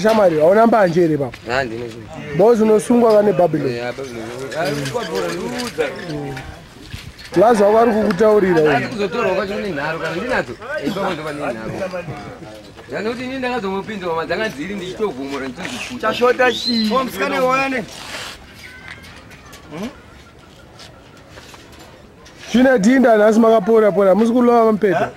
Shamari, hauna mbanje here baba. Handine. Bozi unosungwa kane Babylon. Laza wari kukutaurira wewe. Kuzotora wakati ninaro kana ndinadzo. Ipapo ndo ninaro. Yanoti nini ndakazomupinza madzanga dziri ndichitovhumura ndizikuta. Chashota shi. Omskane wone. Chine dinda nasi makapora pora musikulova mpeta.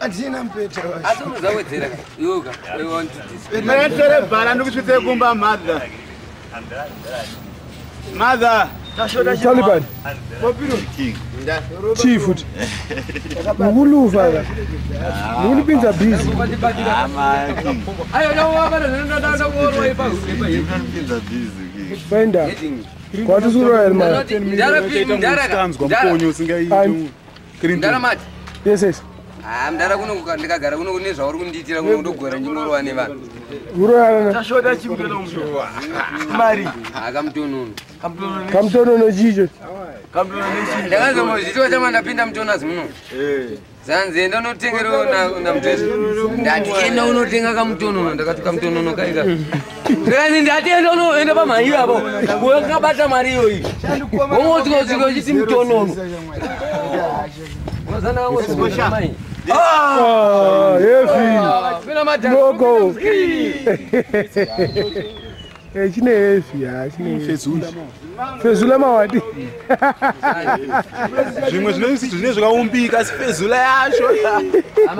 Atina mpeta wacho. Atomuzawedzera yoga. I want to Metere bhala ndikuchitse kumba mother. Mother. Chashota shi. Taliban. Bopiro. Chief. Mukuluva. Mulipinza busy. Ayo no wabana kuorwa ipapo. Fenda. Kwati sura elma. Ndaramati. Yes yes. Ndara kuno ndikagara kuno kune zvauri kundiitira kuno ndogora ndingorwa nevanhu. Urayana. Chashota chimbelo msho. Mari. Akamutonono. Kamtonono chicho. Ndakazomuzvitiwa chama ndapinda mutonazi muno. Zanzi enda unotengero na mutesi. Ndati enda unotenga kamutonono ndakati kamutonono kaika. Ndakati ndati enda unoenda pamai apo. Wakabata mari iyoyi. Womotsiko chiti mutonono. Wazana wangu mai. Yefi. Logo. Chine yefi ya chine fezula. Fezula mawadi. Zvimwe zvine zvakaumbika asi fezula yacho.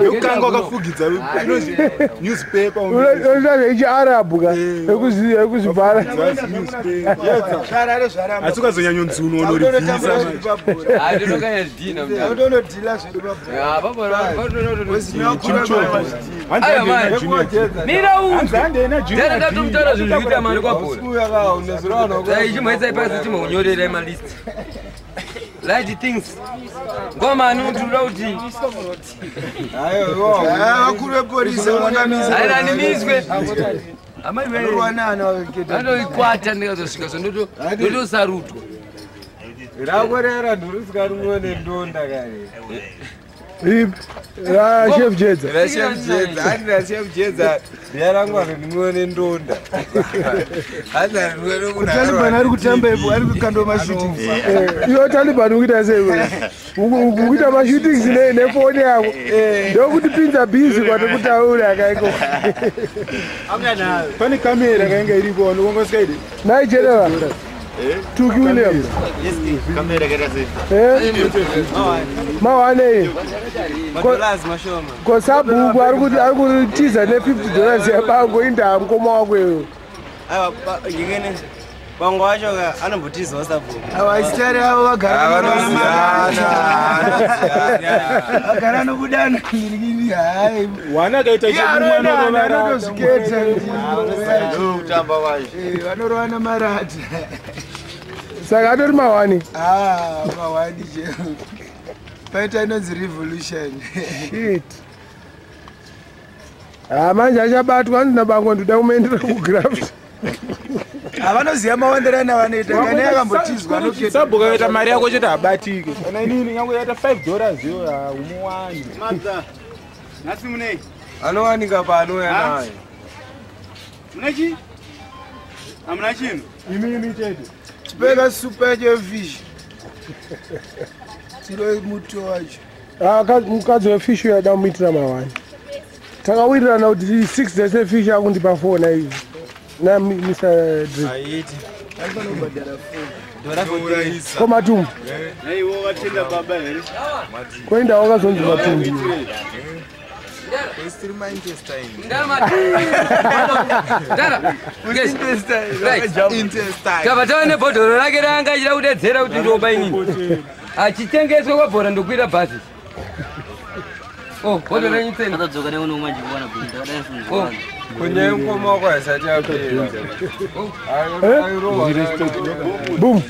Yokanga wakafugidza newspaper. Unoza ichi Arabu ka. Ekuzivhara. Asi ukazonyanya nzuno unorivhisa. Ndinokanya dina mutano. Ndonodhila zvedu baba. Ya baba Mira Ndenda tumtara zvikuita mari kwabhora. Dai chimwedza pasi chimunyorera malist. Light things. Ngomani unoda kuti vakuru vepolisi vanamiza. Haina nimizwe. Amai wewanana waketa. Ndoikwata ndikazosvika ndotosarutwa. Rakorera ndurisika rumwe ndonda kare. Chef Jedza. Chef Jedza. Yarangwa nimwe ndonda. Taliban ari kutamba ipo ari kukando mashooting. Iyo Taliban ukuita sei wewe? Ukuita mashooting nefoni yako. Ndokuti pinza busy kwatakutaura akaiko. Angana. Pane kamera kainga iripo ndongosikaidi. Nigeria. Tuki Williams. Yes, kamera kadase. Mawane. Madollars mashoma. Kwa sababu ari kutiza ne$50 yabango indaha mkoma wakweyo. Ava ngingene bango wacho anombotiza wasabu. Awasitari avo vagara vagara nokudana ngirigiri hai. Wana kaita chimwana vanotozviketa kutamba wacho. Vanorwana marata. Saka atori mawani. Mawani je. Paita inonzi revolution. Shit. Manje achabatwa ndina bango ndoda kumaendera kugraft. Avanoziva mawandirana vanoita kana yakambotizwa anoketa. Sabhuka kaita mari yako chete abatike. Kana inini nyangu yaita $5 yo umuwani. Madza. Nasi munei. Anowanika pano yana. Munechi? Amuna chinhu. Imi chete. Tipeka super fish. Tiro muto wacho. Mukadzi wefish uyada kumuitira mawani. Takawirirana kuti 6 days fish akundipa 4 na izvi. Na Mr. Drake. Aiti. Anombadara 4. Koma tumbu. Naiwo watenda baba here. Kwenda wakazonzi matumbu. Kabatava nebhodhoro rake ranga achida kudedzera kuti ndoba inini. Achitengeswa kwabhora ndokuita bhazi. Bhodhoro renyu tsena. Atadzoka neuno umajibona bhuta kadai sunzwa. Kunye ngoma kwa isati yapera. Boom.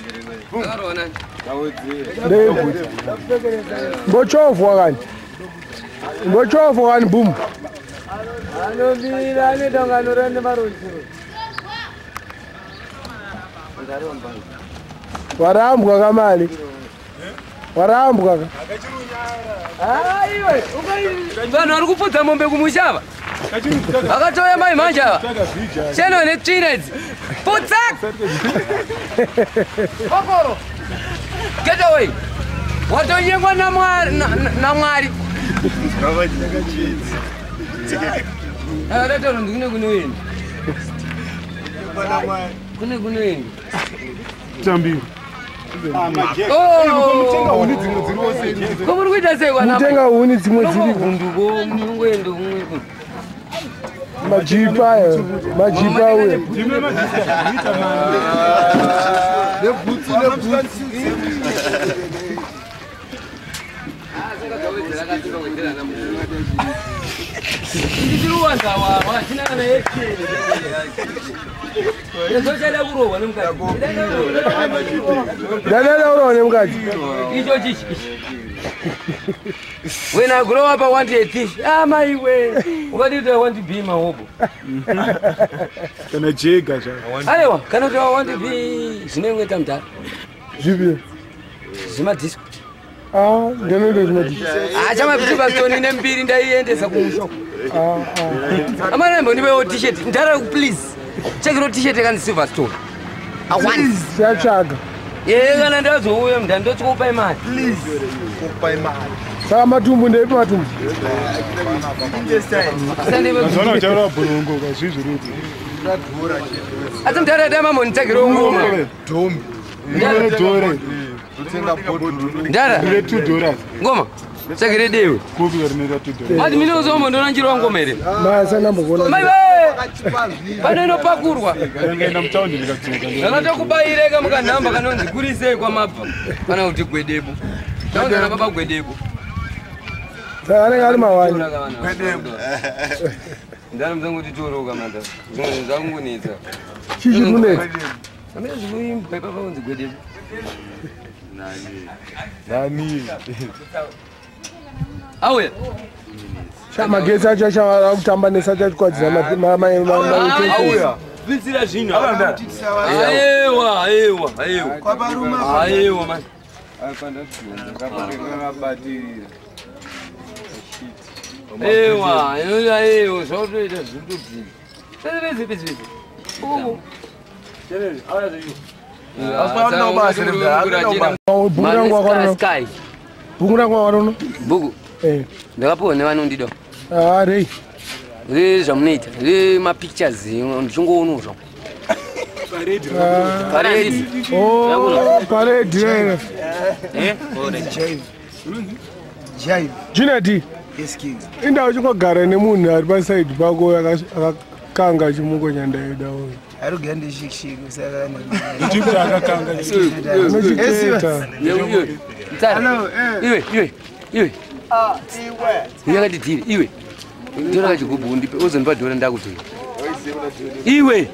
Mbochovwa kani. Mbochovwa kani boom. Anomira anedangano rane marozi. Warambwa kamali. Warambwa. Vanhu vari kupfudza mombe kumushava. Akatoya mai manja. Cheno ne teenage. Putsak. Kokoro. Get away. Watonyengwa na mwari. Leta ndikune kunoenda. Kunoenda. Tambi. Komuri kuita sei wana? Mutenga huni dzimwe dziri kunduko mungoenda kumwe. Majipa we. When I grow up, I want a fish. Ah, my way. What did I want to be, my hobo? Can I check? Ayo, cannot I want to be? Single time that. Zima disco. Ah, then there's no disco. I jam up to Bastoni and beating the end as a show. I'm a new t-shirt. Please check your t-shirt and silver stone. I want Chag. Yeah, and that's who I am. Then don't go by man. Please go by man. Matumbu ndipo matumbu. Zona chara bulungu kazizuri. Ati mtara dama montakiro ngoma. Dombi. Ndara dore. Utenga bodu. Ndara. $2. Ngoma. Sakire dewe. Kubi ornera $2. Ati mino zomo ndona njiro ngomere. Masa nambogona. Mai we. Paneno pakurwa. Ngenda mtaundi ndikatsoka. Ndakata kubaireka mukanamba kanonzi kurise kwa mabva. Kana kuti gwedepo. Ndaona na baba gwedepo. Sare ari mawani. Gwedepo. Ndana mzangu titoroka manda. Zvinhu zvakungonetsa. Chichi kunetsa. Amene zvikuimba papa unzi gwedepo. Nani. Awe. Chama gesa chacha kutamba nesacha kwadzira mama. Auya. Vitsira zvino. Aiwa. Aiwa man. Ewa, eu só vejo tudo bem. Vê. Bugu. Ndakapona vanondido. Ah, rei. Re zvamunoita. Re ma pictures ndichingoona zvo. Parade. Oh, parade. Jive. Junati. Yes, king. Indawo chingogara nemunhu ari paside pako akakanga chimukonya ndaida uyu. Ari kugenda shikishiki saka Kuti akakanga Anochiteta. Iwe. Yakati tiri iwe. Ndora kachigubhu ndipe ozonipa dhora ndakuti. Iwe.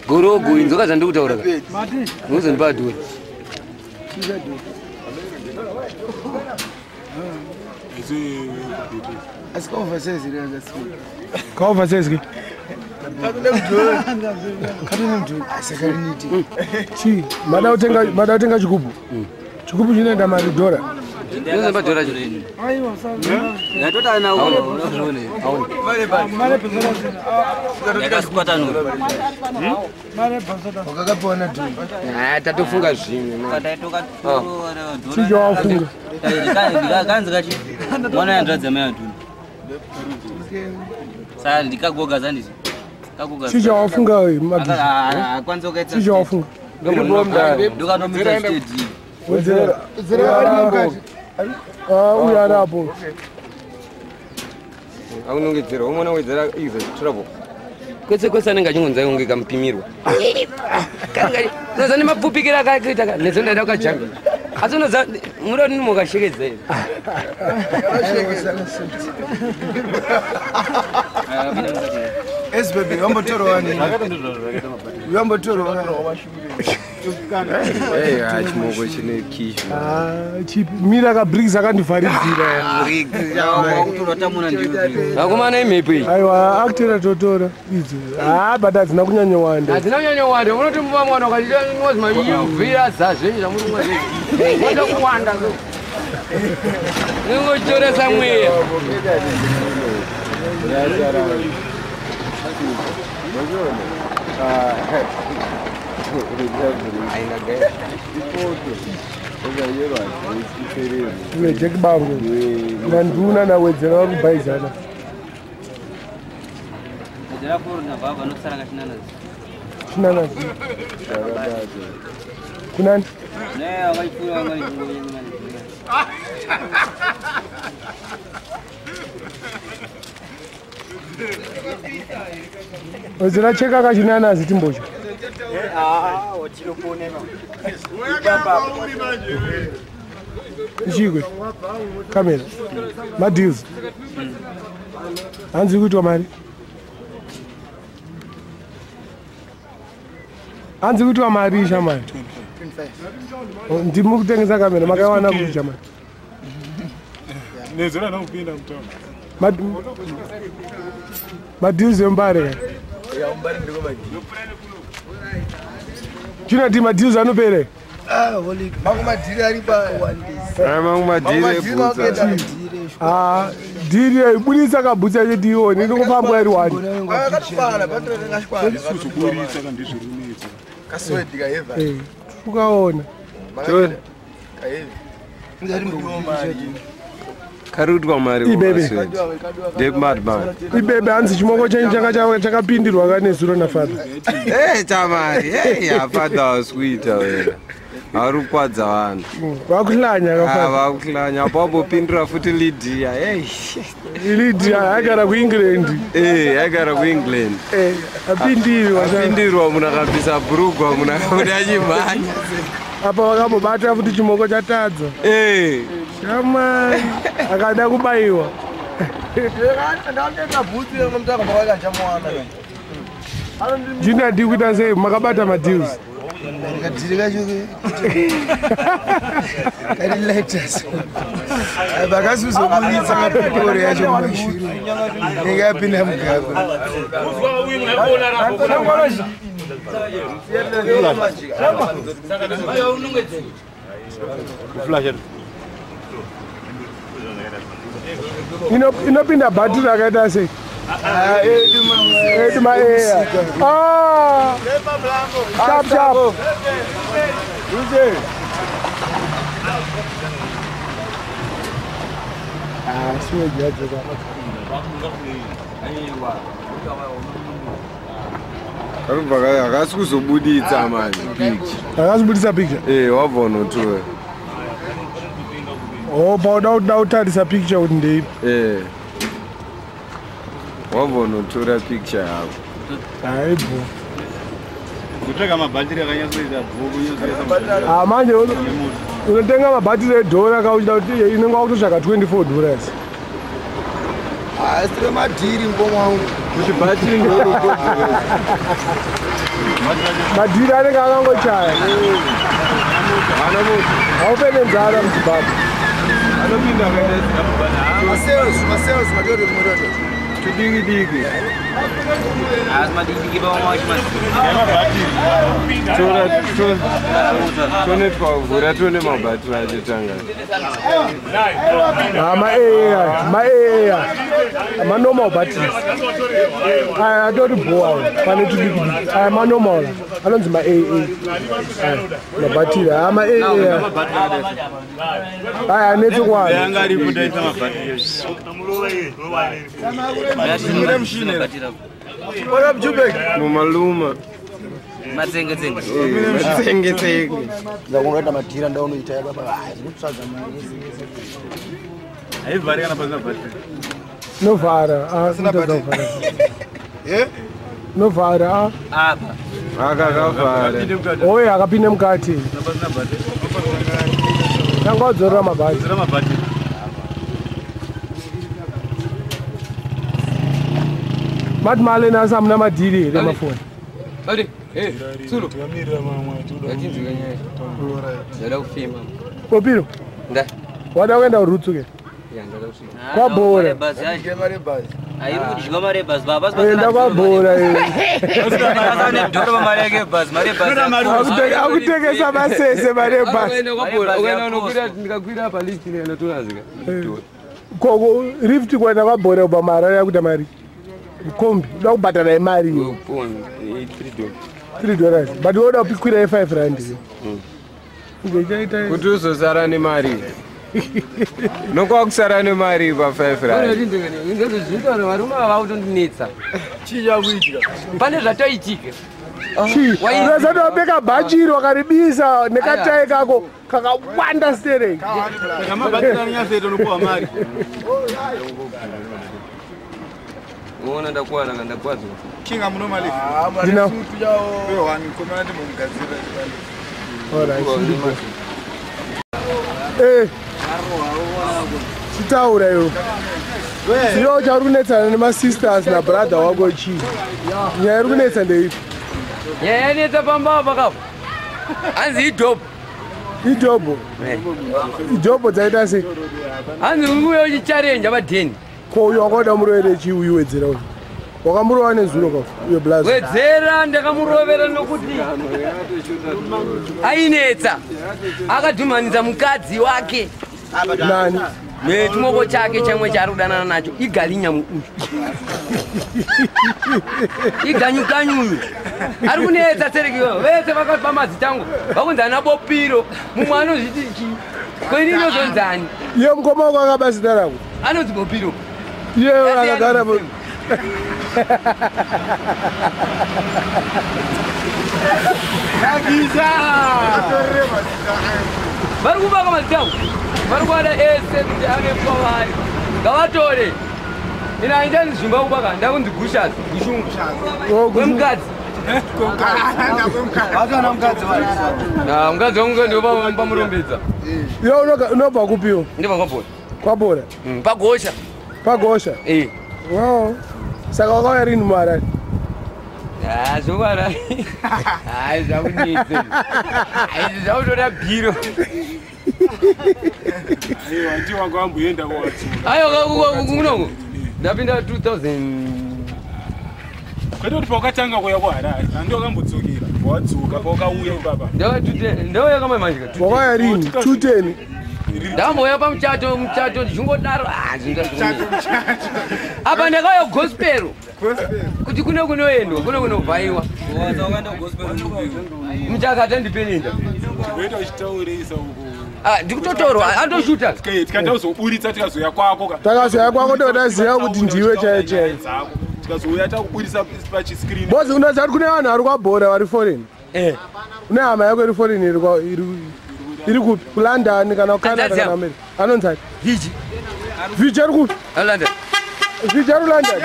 Gorogo inzoka zvandikutaura. Ozonipa dhora. As conversas iranga swi. Conversas que? Chi, mada utenga chigubu. Chigubu chinoenda mari dhora. Ozonipa dhora chini. Aiwa sasa. Yatota na uone. Mare pesa. Yakaskwata no. Mare pesa. Ukakapona tu. Tatofunga zvimwe. Kataitoka dhora. Chicho wafunga. Kanzi kachi. Mwana yandradza mai adhuni. Saka ndikagoga zanditi. Kagoga. Chicho wafunga we mabhizi. Akwanza ukaita. Chicho wafunga. Ndokanomita state. Zera ari mukati. Uya arapo. Aunongedzera umwana wedzera izo trouble. Kwese anenge achingonza kunge kamupimirwa. Kanga sasa nemapupikira akaita nezondaida kujanga. Asi unoza muroni mukashekedzera. Yes baby, yambotoro wani. Yambotoro. Chimoko chine kishu. Mira ka bricks akandivharidzira. Akomana imhepo iyi. Aiwa akutera totora idzi. But hadzina kunyanya wanda. Hadzina kunyanya wanda. Unoti mupa mwana ukachita ngozima yuvhira zazve zvamuri kumwa. Wanda kuwanda. Ningotoresa mweya. Jack Bango. Nanduna na wedzera kubaizana. Jara kurna baba nokusara chinana. Chinana. Kunani? Ne akaifura ngani. Wedzera cheka kachinana zitimbocha. Chigwe. Kamera. Madeals. Hanzi kuitwa mari. Hanzi kuitwa mari shamari. Ndimu kutengesa kamera makawana kuti shamari. Nezera na kupinda mtoma. Madeals yombare. Ya umbari ndiko madeals. China ti madeals anopere. Holy. Makumadhiri ari pa wandisa. Makumadhiri Diri ibudisa kabutsa chetiwo ndikufamba iri wani. Akatfana patire ngashikwana. Susukurisa kandizvirumidzwa. Kaswedika eva. Ukaona. Tore. Kaevi. Ndari mari. Karutwa mari. Ibebe. Dek madman. Ibebe hanzi chimoko changu chakapindirwa kanesuro nafather. Chamari. Ya father was sweet awena. Arukwadza vanhu. Vakuhlanya kafather. Vakuhlanya apo pindura futi Lydia. Lydia agara kuEngland. Agara kuEngland. Apindirwa munhu akabvisa bhurugwa munhu akabuda achimhanya. Apa vakambobata futi chimoko chatadza. Shamari akada kubayiwa. Jina ndikuita sei makabata madeals. Kadhirika choke. Kari letters. Vakasuzobuditsa mapeporo yacho mumashuru. Ndingapinda mugaba. Inopinda bhatiri akaita sei? Eduma eya. Sharp. Sio jaje kama. Arubva akasi kuzobuditsa manje picture. Akazobuditsa picture? Wabva notora. Pauda kutarisa picture kuti ndeipi? Wabva notora picture yako. Haibho. Kutsvaka mabhatiri akanyatsoita bhuku manje unotenga mabhatiri edhora kauchida kuti inenge wakutotsvaka $24. Asire madhiri ngomwangu. Kuti bhatiri ndoroko. Madhiri anenge akangochaya. Haupe nenzara muZimbabwe. Anopinda akaita Masales madhiri muroto. tudiki. Asmadiki bawamashman. Tonetwa kuvhura tone mabhatiri achitanga. Manormal batteries. Atori boa pane tudiki. Manormal. Anonzi AA. Mabatiri AA. Netokwana. yanga ari kudaita mabhatiri. Mumaluma. Matsenge. Ndakungoita madhira ndaunoita baba. Mutsvaga mari. Haivhari kana pasina bhatiri. Novhara. Novhara. Akakavhara. Oye akapinda mukati. Pasina bhatiri. Tanga wadzorora mabhatiri. Zera mabhatiri. Mati male nasa muna madhiri here mafoni. Adi, Sulu. Tukamirira mamwe tuda. Yachinzika nyaya. Ndada kufema. Popiro. Nda. Wada kuenda kurutsuke. Ndada kusvika. Kwabhora. Airi kudyiwa mari yebhazi baba. Enda kwabhora. Akutengesa masese mari yebhazi. Ukaenda unokwira ndikakwira apa list inotonazika. Koko rift kwenda kwabhora uba mari yakuita mari. Kombi uda kubhadhara imari iyo. $3 but woda kupikwira R5. Kuti uzosara nemari. Nokwakusara nemari pa R5. Ndozvitoro varume ava kutondinetsa. Pane zvatoitika. Unazati wabeka bhachi iro wakaribisa nekatai kako kakawanda sterei. Uona ndakwara ndakwadzwa. Kinga muno mali. Ndina. Chitaura iyo. Sio chauri kunetsana nemasisters nabrother wako chii. Nyaya iri kunetsa ndeipi? Nyaya yanetsa pamba pakapo. Hanzi idhobo. Idhobo? Idhobo dzaita sei? Hanzi uye uchicharenja padheni. Ko uyo wakaoda murovere chii uyu wedzera uyu? Wakamurova nezuro kafu uyo blazi? Wedzera ndakamurovera nokuti ainetsa. Akadhumanidza mukadzi wake. Nani? Nechimoko chake chamwe chaari kudanana nacho igalinya uyu. Iganyukanyu uyu. Ari kunetsa serekiyo. Vese vakapa mazita angu. Vakunzi ana Bopiro. Mumwe anozviti chii? Ko ini inozonzani? Iye mukoma wako akaba zita rako? Anonzi Bopiro. Iye akagara vari kuvaka mazita angu. Vari kuada ese kuti ave kwavari. Ngavatore. Ina haindani zvimba kuvaka ndakunzi Gushas, Gushungu. Kwemukadzi. Mukadzi wangu ndio pamurombedza. Iwe unobva kupiwo? Ndibva kwabhora. Kwabhora? Pagosha. Pagosha? Wow. Saka wakauya rini muHarare? Zvokara. Hai zvakunetsa. Hai zvakutoda bhiro. Aiwa kunongo. Ndapinda 2000. Kwete kuti pakatanga kuya kuHarare, ndio wakambodzokera. Wadzoka pakauya baba. Ndauya kama manje. Wakauya rini? 210. Ndamboya pamuchato zvongodaro. Apa ndakauya gospel. Kuti kunoendwa, kunovhaiwa. Muchakata ndipenda. Weita uchitaurisa uko. Ndikutotorwa andoshuta. Tikatazoburitsa tikazoya kwako. Takazoya kwako todaziva kuti ndiwe chaiye. Tikazouya takuburisa pachiscreen. Bozi unoziva kuti kune vanhu vari kwabhora vari foreign. Une hama yako iri foreign iri kupi? KuLondon kana kuCanada kana America. Anonzi Viji. Viji ari kupi? London. Viji ari London.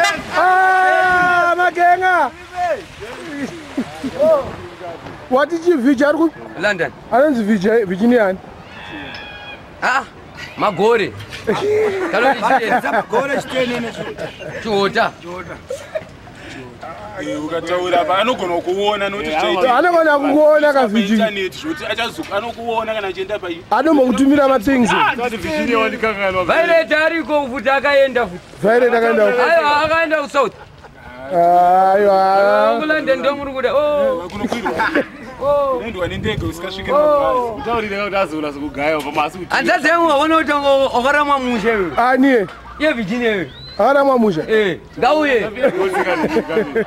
Magenga. Wati chi Viji ari kupi? London. Anonzi Viji ni ani? Magore. Gore chitenene Chota. Ukataura apa anogona kuona nokuti anogona kuona kaViji. Internet zvoti achazoka anokuona kana achienda pai. Anombokutumira mathings. Vijini wandikanganwa. Violet ariko futi akaenda futi. Violet akaenda. Aiwa akaenda kuSouth. Aiwa. KuLondon ndo muri kuda. Kunokwirwa. Nendwa nendege usikasvike mabhazi. Utaurire kuti azoona zokugaya pamasi kuti. Anzazi yangu waona kuti okaramwa musha iwe. Ani? Iye Vijini iwe. Akaramwa musha? Ngauye.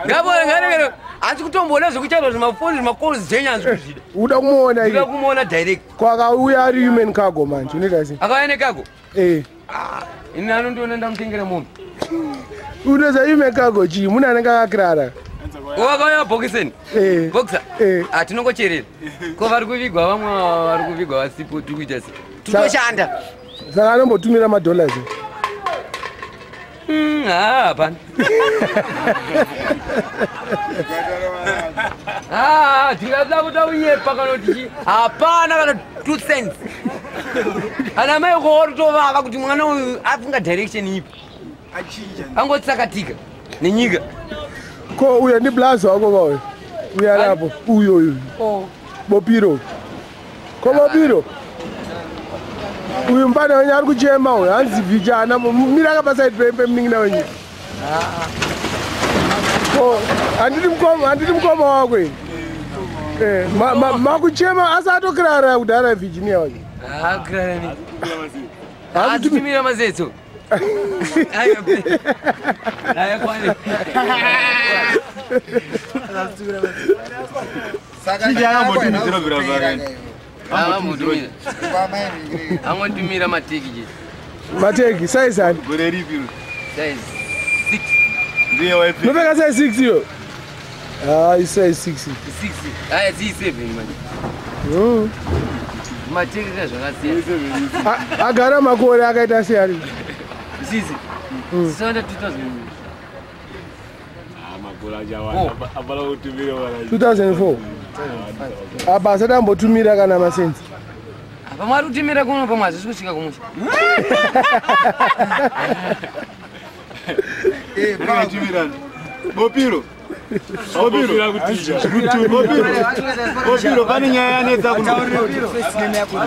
Ngabona ngare. Asi kutomboona zvekuchairwa zvimafoni zvimakozi zvenyanzi kuzvida. Uda kumuona iye. Uda kumuona direct. Kwakauya ari human cargo manje, unoita sei? Akauya necargo? Ini anondiona ndamutengera mombe. Unoza human cargo chii? Muna anenge akakirara. Wakauya bhokiseni? Bokisa? Tinongocherera. Ko vari kuvigwa vamwe vari kuvigwa vasipo tiri kuita sei? Titoshanda. Saka anombotumira $. Hapana. Tikada kuda kunyepa kana kuti hapana kana 2 cents. Ana mai kutovava kuti mwana uyu afunga direction ipi. Angotsakatika nenyika. Ko uyo ndi blazo wako kwawe. Uya lapo. Uyo. Bopiro. Ko Bopiro. Uyu mbana wenye ari kuchema uyu hanzi vijana mira akapasa ipembe mningina wenye. Ko anditi mkoma wako ini. Makuchema asa atokirara kudara Virginia wenye. Kirara ni. Akutumira mazetso. Angotumira mateki je. Mateki size ani? Size 6. Ndiye wapi? Nobeka size 6 yo. Ah, size 6. 6. Aya zi 7 manje. Mateki zvakasiyana. Agara makore akaita siyari. Sisi. Sona 2000. 2004. Abasa tambotumira kana masenzi. Apa mwari kutimira kuno pamwazi kusvika kumusha. Bopiro. Bopiro pane nyaya yanetsa kuno.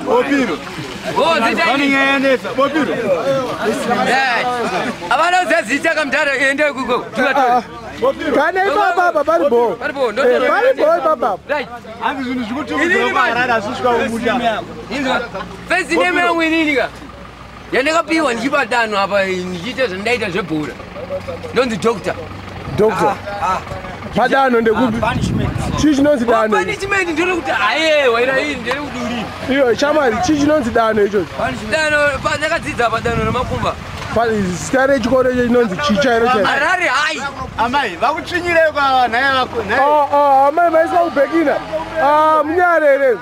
Bopiro. Pane nyaya yanetsa. Bopiro. Abana uzazita kamtara ende kuko. Kana baba baribo. Baribo baba. Right. Andi zvinhu zvikutumidzwa parada zvisvika kumusha. Inzwa. First name yangu ininika. Yandakapiwa ndichipadanho apa ndichiita zvandaita zvebhura. Ndonzi doctor. Doctor. Padano ndekupi? Chichinonzi dano. Punishment ndiri kuti aye waira iyi ndiri kuduri. Iyo chamari chichinonzi dano icho. Dano pandakadzidza padano remakumba. Stare chikoro chinonzi chichairo chairo. Harare hai. Amai vakutsvinyire kwa nhaya vako. Amai maisa kubhekina. Munyarere.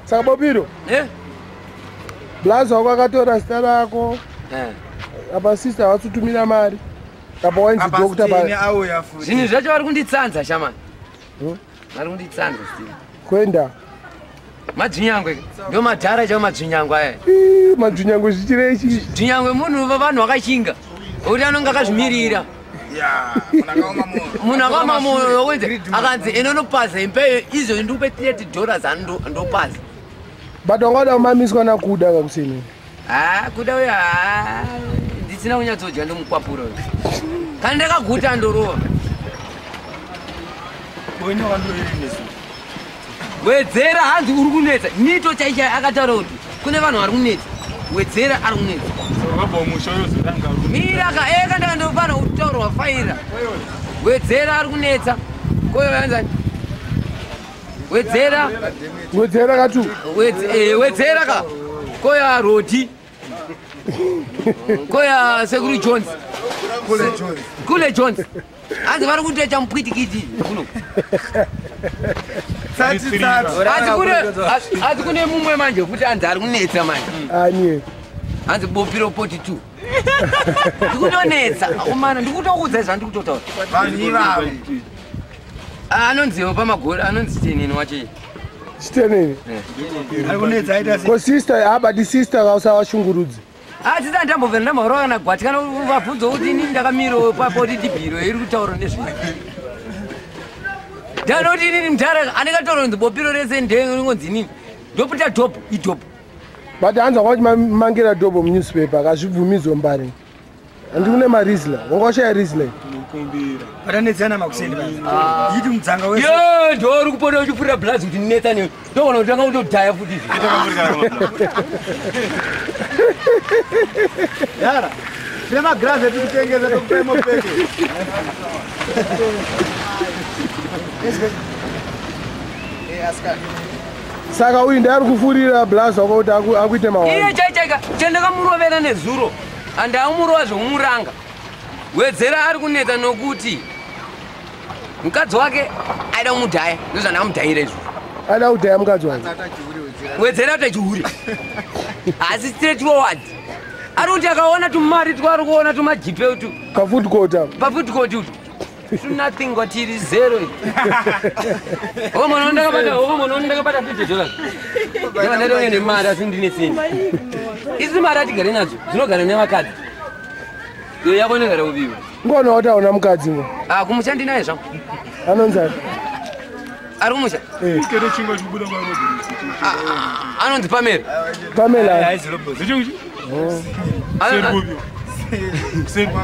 Saka Bopiro. Blazo wako akatora zita rako. Apa sister watsutumira mari. Apa wainzi doctor ba. Zvinhu zvacho vari kunditsanza shamani. Vari kunditsanza still. Kwenda. Madzvinyangwe. Ndio madhara chao madzvinyangwe aya. Madzvinyangwe zvichirechi. Dzinyangwe munhu vanhu vakashinga. Uri anonga akazvimirira. Munhu akaoma moyo wenze akanzi inonopaza impe izvo ndikupe $30 andopaza. But wangada umamiswa nakuda kakusini. Kuda uya ndisina kunyatsoja ndomukwapura. Kana ndakaguta ndorova. Wedzera hanzi uri kunetsa. Nito chaicha akataura kuti kune vanhu vari kunetsa. Wedzera ari kunetsa. Mira ka ndanga ndopana kutaurwa faira. Wedzera ari kunetsa. Koyo yanzani. Wedzera katu. Wedzera ka. Koya Roti. Koya Security Jones. Kule Jones. Hanzi vari kutecha mupwitikiti kuno. Asi kune mumwe manje kuti hanzi ari kunetsa manje. Ani. Hanzi Bopiro 42. Ndikundonetsa. Umana ndikutokudza zvandikutotaura. Vanhu ivavo. Anonziwo pamagora anonzi chenini wacho. Chiteneni. Ari kunetsa aita sei? Ko sister abadi sister kausawashungurudzi. Tita ndambobvera ndamahora kana gwati kana vabvunza kuti ini ndakamiro papoti dibhiro iri kutaura nezvino. Ndanoti inini mudhara andikataura kuti Bopiro rese ndengonzi inini. Ndoputa dhopo idhopo. But hanza kwati mangira dhopo munewspaper kazvibvumidzwa mbari. Andikune marizla. Wangashaya rizla. Patanetsana makuseni basi. Yiti mudzanga wese. Yo, ndori kupona uchipfura blazi kuti netsa ne. Ndokona kuti anga kutodhaya futi. Yara. Sema graze tikutengeza tokupa mopeke. Saka uyu ndari kufurira blazi wako kuti akuite mawani. Iye chaichaika chandakamurovera nezuro. Andamurova zvomuranga. Wedzera ari kunetsa nokuti mukadzi wake aida kumudhaya. Ndozvandamudhayira izvo. Aida kudhaya mukadzi wake. Wedzera tachiuri. Asi straight forward. Ari kuti akaona tumari twari kuona tumajipe utu. Pafood court. Pafood court utu. Nothing got it is zero. Omo ndakabata $50. Ndiba ndadonge nemari asi ndine sini. Izi mari atigare nadzo dzinogara nevakadzi. Iyo yako inogara kuviwa. Ngona kuti auna mukadzi ngo. Kumusha ndinaye zvangu. Anonzani? Ari kumusha? Kero chingwa chikubuda kwa robo. Anonzi Pamela. Pamela. Zichungi? Serbubi.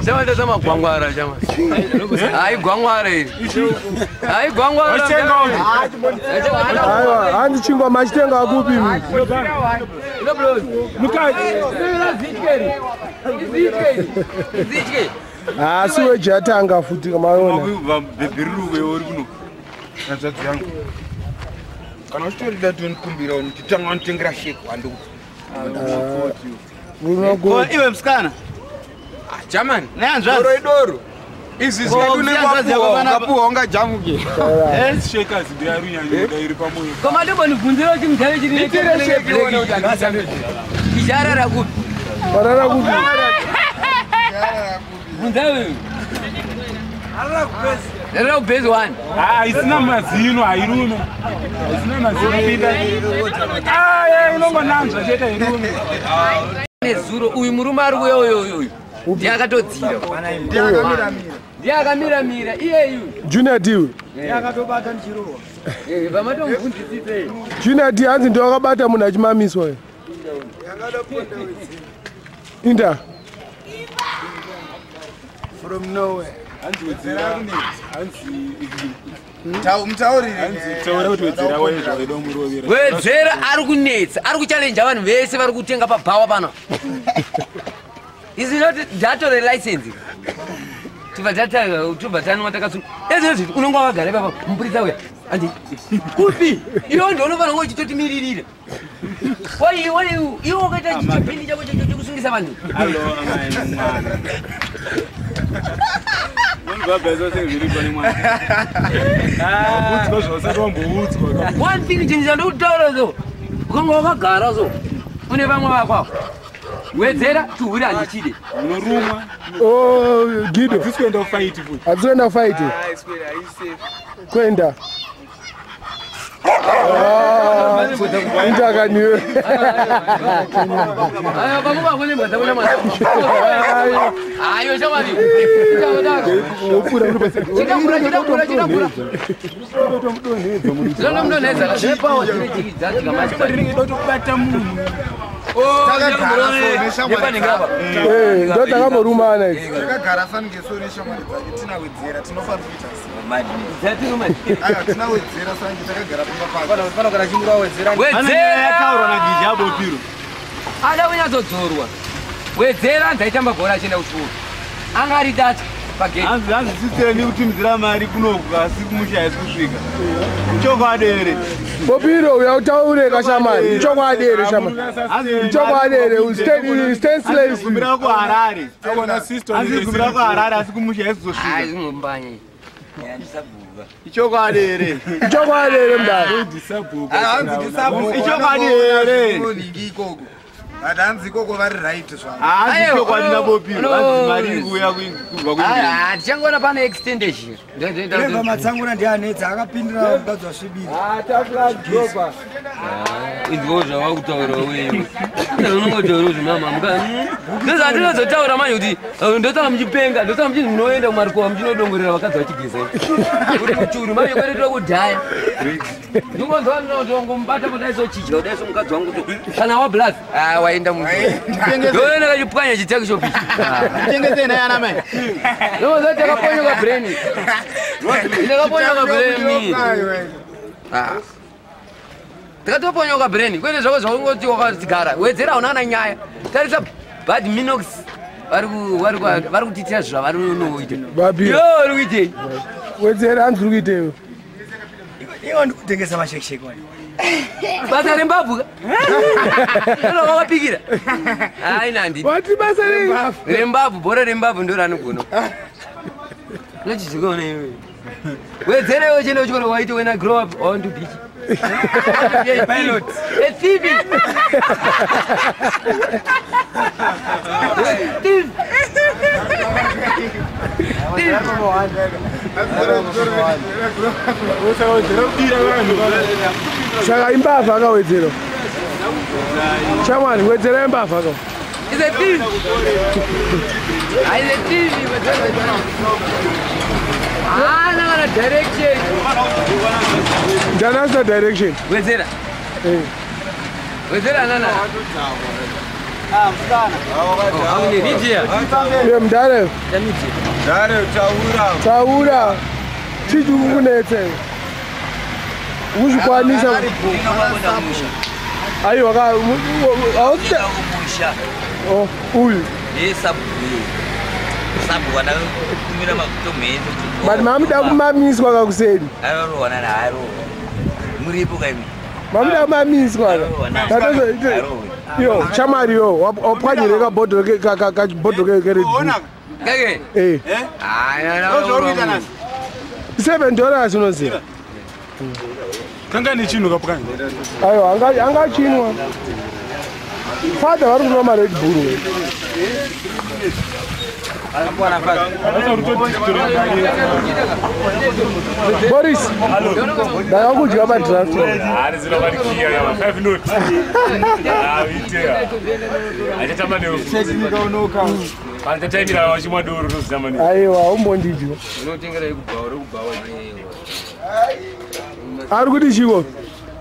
Chama ndazama gwangwara chama. Hai gwangwara iri. Hai gwangwara. Aiwa, hanzi chingwa machitenga akupi. Asi wejatanga futi kamaona. Kana uchitorida tonikumbira nditanga nditengera sheko handu. Iwe msikana. Jamani, neanzvazi. Doro. Izi zikadune kwapuwa ungajamuke. Shekazi ndiyarunyanya iri pamoyo. Koma ndiboni bvunziro kuti mudhare chiri Nitire sheki wona kuti angasambe. Icharara kuti. Parara kuti. Bvunzayo. Arara kubhezi one. Isina mazino hairume. Isina mazino pita. Unongonanzva chete irume. Nezuro uyu murume ari kuya uyu. Ndiakatodzira. Ndiakamira iyeyu. Junior D. Yakatobata nchirowa. Vamatomubvunzisise. Junior D hanzi ndio akabata munhu achimamiswa. Inda. From nowhere. Wedzera ari kunetsa, ari kuchallenge vanhu vese vari kutenga pabhawa pano. Is it not datore license? Tubva tanwa takasu. Ezvezvi unonga wakagara papa mupurisa uya. Andi. Kupi? Iwo ndio unofanira kuti chitotimirira. Why iwo wakaita chipindi chako chekusungisa vanhu. Hello, One thing chinja ndokutaura so. Ukanga wakagara so. Une vamwe vakwawo. Wedzera tuhura ndichide. Unoruma. Oh, Guido. Tisikuenda fight futhi. Adzenda fight. Kwenda. Ndakaniwe. Ayo bamuba kwenye mbaza kwenye mbaza. Ayo shamani. Chidakura. Zono mdoneza. Shepa wa chini dzati kama chipari. Ndotobata munhu. Ndo takamborumana idzi. Takagara fani ngesore shamwari dzake tinawedzera tinofanira kuita tinawedzera sange takagara panogara chingura wedzera Taura na dijabo piro. Ada kunyazodzorwa. Wedzera ndaitamba bhora achienda kuchikoro. Anga ari data pagate. Hanzi sisitemi kuti mzira mari kunoku asi kumushaya kusvika. Chokwadi ere. Bopiro uyautaure kashamani. Chokwadi ere shamani. Chokwadi ere stansless. Kumbira ku Harare. Tawona sister. Hanzi kumbira ku Harare asi kumushaya kusvika. Ai zinombanye. Chokwadi ere. Chokwadi ere mdari. Chokwadi ere. ikoko. Adanzi ikoko vari right zvangu. Hanzi chokwadi na Bopiro. Hanzi mari kuya kubva ku. Tichangona pane extendation. Ndeva matsangura ndianetsa akapindira kugadzwa svibira. Tafla dropa. Indwo zvawakutaura wewe. Unongotaura zvimama muka. Ndozvatinozotaura manje kuti ndotanga muchipenga, ndotanga muchiti munoenda kumarikuwa muchinodongorera vakadzi vachigeza. Kuti muchuru manje kweretwa kudhaya. Ndingonzwa ndongomubata kudai sochidya kudai somukadzi wangu kuti kana wablazi waenda munhu. Ndoenda kachipwanya chiteki chopi. Tengezei naye ana mai. Ndingonzwa takaponyoka brain. Ndakaponyoka brain. Takatoponyoka brain. Kwete zvako zvakungoti wakadzigara. Wedzera hauna nyaya. Tarisa bad minox. Vari kutitira zvavari unoita. Babiro. Yo, uri kuitei? Wedzera hanzi uri kuitei. Iwo ndikutengesa mashekisheki wani. Basa rembabvu. Ndiro wakapikira. Hai nandi. Wati basa rembabvu, bhora rembabvu ndiro anogona. Nochizoona iwe. Wedzera iwe chendo chikoro waiti when I grow up I want to be a pilot. A thief. Saka imbavha akawedzera. Shamani wedzera imbavha akaw. Is a thief. I is a thief. Nangana direction. Janasa direction. Wedzera. Wedzera nana. Msikana. Amune nijia. Ye mdare. Janijia. Dare taura. Taura. Chijukunetse. Uzvikwanisa. Aiwa ka Kumusha. Oh, uyu. Sabu wana kumira makutomeni. But mamuda kumamiswa kakuseni. Wana na aro. Muripo kaimi. Mamuda kumamiswa. Yo, chamari yo, wapwanyire ka bodo ke red. Kage? $7 unoziva. Kanga ni chino kapukani. Aiwa, anga chinwa. Father vari kunwa maRed Bull. Boris, ndanga kudya madraft. Ari zinovarikiya yava 5 notes. Itea. Achatama neo. Pantatimira wachimwa doro rozamani. Aiwa, umbondidyo. Unotengera yekubawa. Ari kuti chiwo.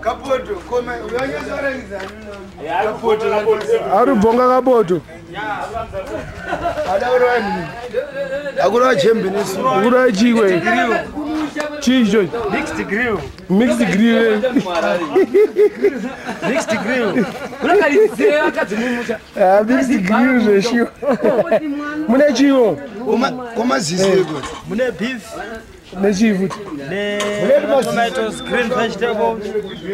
Kapoto, kome, uyanyesarengisa. Ari bonga kapoto. Akura chembe nesu. Akura chiwe. Chicho. Mixed grill. Mixed grill. Mixed grill. Unakalizea kazi mumusha. Mixed grill zeshiwo. Mune chiwo. Koma zisego. Mune beef. Nechifuti. Tomatoes, green vegetables.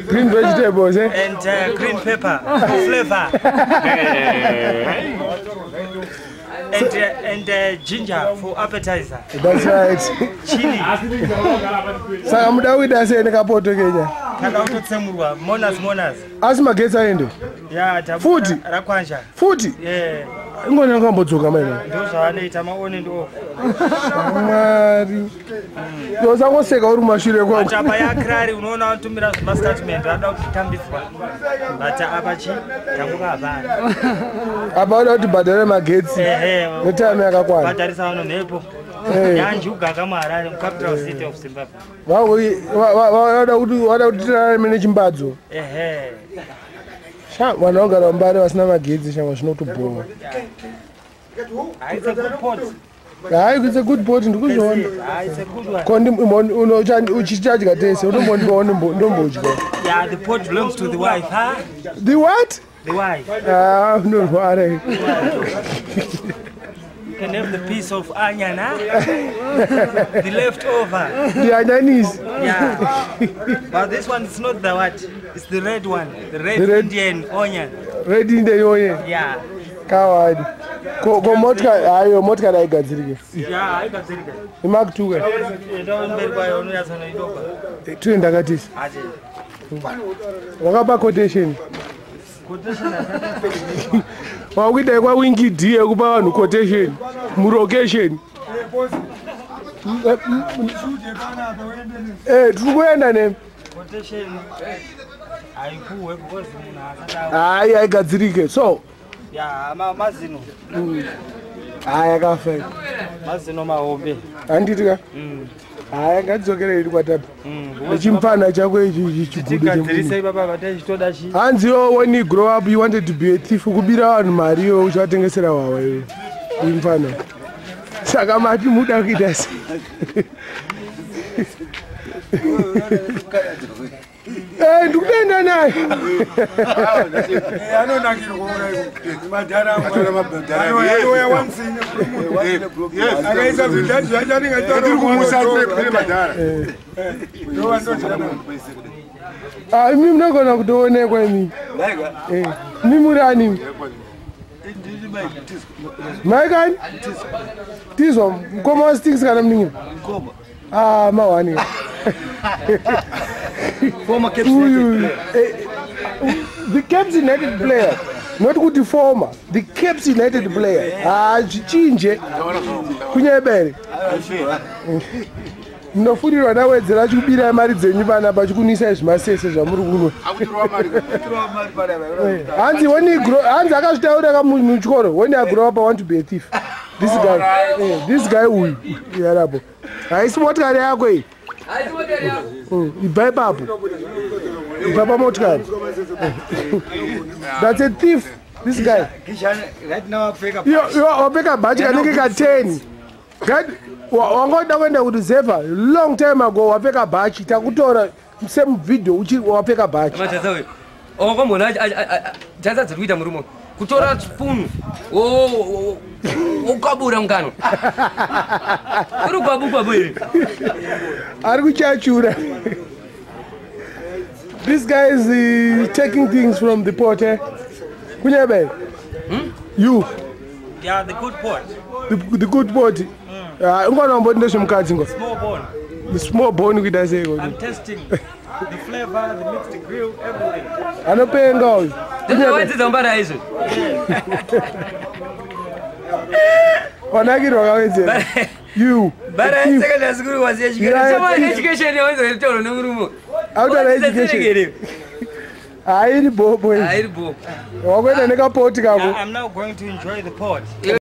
Green vegetables, eh? And green pepper flavor. and ginger for appetizer. That's right. Chili. Saka muda kuita sei nekapoto Kenya? Takatotsemurwa monas. Asi magetsi aende? Yeah, futi rakwanja. Futi? Yeah. Ingona ngambodzoka maina. Ndo zvanoita maone ndo. Mwari. Ndosangoseka uri mashure kwangu. Chapa yakrari unoona anotumira mastatement ada kutambiswa. Bata apa chi tamuka hapana. Apa wada kuti bhadhara magetsi. Netime yakakwana. Bhadharisa vano mhepo. Yanjuga kamuHarare, capital city of Zimbabwe. Wada kuti tirarame nechimbadzo. Vanhu vagara mumbare vasina magetsi shamwa zvinotobhoma. It's a good pot. It's a good pot, ndikuzviona. It's a good one. Kondi uchichadya tese unombondipawo ndombodya. Yeah, the pot belongs to the wife, huh? The what? The wife. Unorwara. You can have the piece of onion, huh? The leftover. The onions. Yeah. But this one is not the what? It's the red one. The red Indian onion. Red Indian onion? Yeah. Kawadi. Ko motikari ayo motikari aigadzirike. Yeah, aigadzirike. Imakutuka. Ndaumberi kwayo unoyatsanoidoka. Tiri ndakatisa. Aje. Wakapa quotation. Wakuita kwa wingi D yekupa vanhu quotation mulocation. Tiri kuenda ne quotation haikuwe because munhu asati hayi aigadzirike so ya mazino hayi akafeka mazino mahombe handiti ka hayi ngadzokere kwatapi nechimfana chako ichi chichigadzirisei baba vataichitoda chi hanziwo when you grow up you wanted to be a thief kubira vanhu mari yo uchivatengesera wawa iwe imfana saka mati muda kuita sei ndikuenda naye imi munogona kutoonekwa imi imi murani maikani tizwa mukoma wasitiksi kana muningira mawani former Caps the Caps United player, not good former, the Caps United player. Chichinje kunyebere. Mnofurirwa nawedzera chikubira mari dzenyu vana pachikunisa zvimasese zvamuri kunwa. Hanzi hanzi akazvitaura muchikoro when I grow up I want to be a thief. This guy uyu yarapo. Haisi motikari yako iyi. Ibva ipapo. Ibva pamotikari. That's a thief. This guy. Right now wapfeka bhachi kanenge ka10. Wangoda kuenda kuti Zeva long time ago wapfeka bhachi takutora same video wapfeka bhachi. Okwambona jaza dzikuita murumo. Kutora spoon. Ukabura ngano. Uri kwabuka bwe. Ari kuchachura. This guy is taking things from the pot, eh? Kunyebe. You. Yeah, the good pot. The good pot. Ungona mboni ndeshimukadzi ngo. Small bone. The small bone kuita sei ngo. I'm testing the flavor, the mix, the grill, everything. Anopenga uyu. Ndinowaiti dzambara izvo. Wanakirwa kawedzera. You. Bara secondary school was education yawenza toro nemurumo. Autara education. Airi bobo. Airi bobo. Wakwenda nekapoti kako. I'm now going to enjoy the pot.